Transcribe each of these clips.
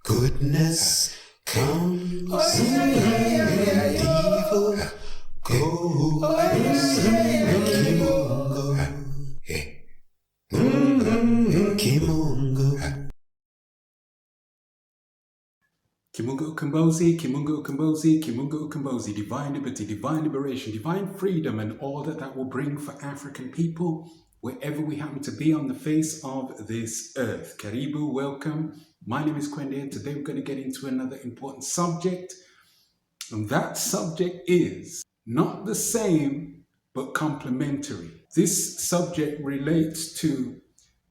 Goodness comes in evil goes. Kimungo. Kimungo Ukombozi, Kimungo Ukombozi, Kimungo Ukombozi, divine liberty, divine liberation, divine freedom, and all that that will bring for African people, wherever we happen to be on the face of this earth. Karibu, welcome. My name is Kwende, and today we're going to get into another important subject. And that subject is not the same, but complementary. This subject relates to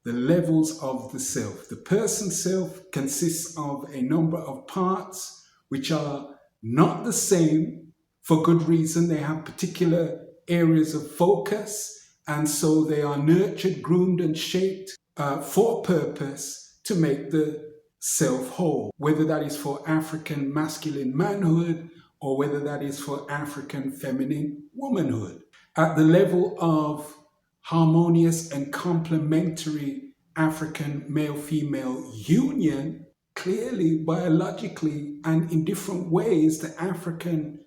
the levels of the self. The person self consists of a number of parts which are not the same for good reason. They have particular areas of focus, and so they are nurtured, groomed, and shaped for purpose to make the self whole, whether that is for African masculine manhood or whether that is for African feminine womanhood. At the level of harmonious and complementary African male-female union, clearly, biologically, and in different ways, the African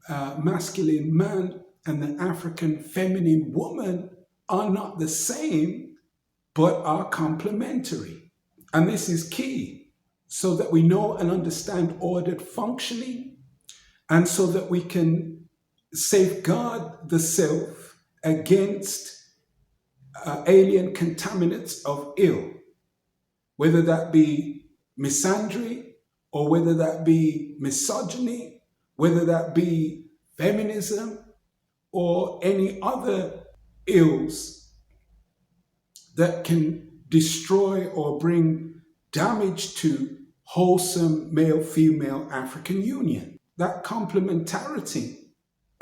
masculine man and the African feminine woman are not the same, but are complementary. And this is key, so that we know and understand ordered functioning, and so that we can safeguard the self against alien contaminants of ill, whether that be misandry or whether that be misogyny, whether that be feminism or any other ills that can destroy or bring damage to wholesome male-female African union. That complementarity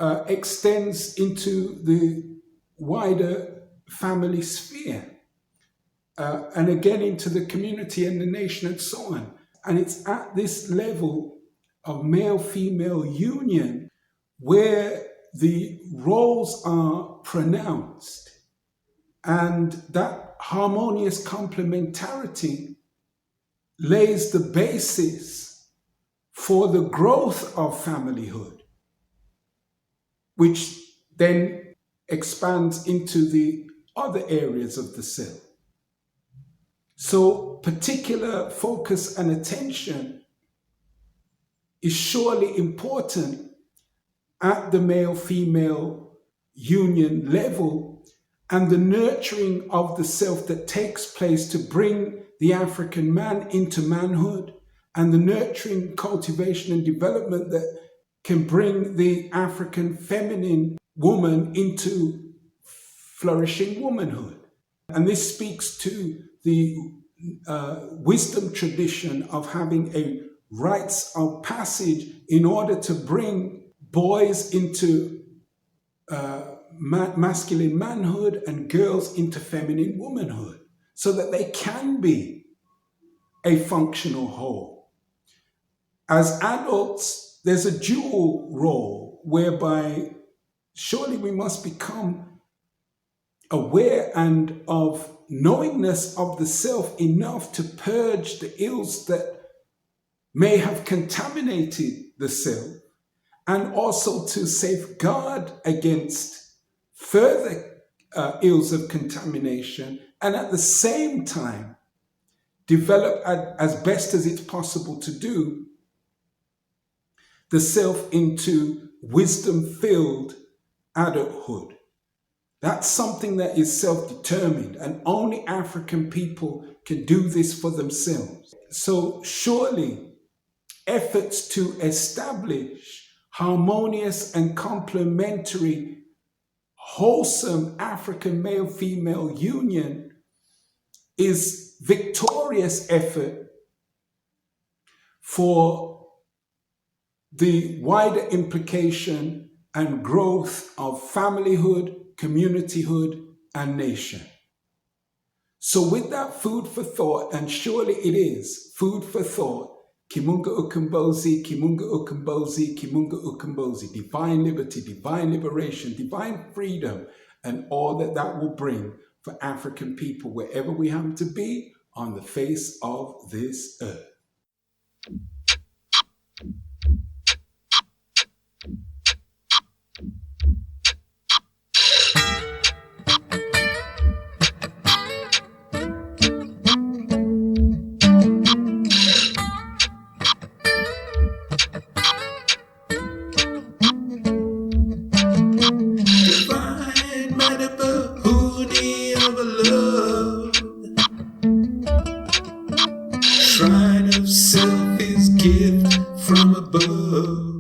extends into the wider family sphere, and again into the community and the nation and so on. And it's at this level of male-female union where the roles are pronounced, and that harmonious complementarity lays the basis for the growth of familyhood, which then expands into the other areas of the self. So particular focus and attention is surely important at the male-female union level, and the nurturing of the self that takes place to bring the African man into manhood, and the nurturing, cultivation, and development that can bring the African feminine woman into flourishing womanhood. And this speaks to the wisdom tradition of having a rites of passage in order to bring boys into masculine manhood and girls into feminine womanhood, so that they can be a functional whole. As adults, there's a dual role whereby surely we must become aware and of knowingness of the self enough to purge the ills that may have contaminated the self, and also to safeguard against further ills of contamination, and at the same time develop as best as it's possible to do the self into wisdom-filled adulthood. That's something that is self-determined, and only African people can do this for themselves. So surely efforts to establish harmonious and complementary, wholesome African male-female union is victorious effort for the wider implication and growth of familyhood, communityhood, and nation. So with that food for thought, and surely it is food for thought, Kimunga Ukombozi, Kimunga Ukombozi, Kimunga Ukombozi, divine liberty, divine liberation, divine freedom, and all that that will bring for African people wherever we happen to be on the face of this earth. Divine Madabahuni of a love. Shrine of self is gift from above.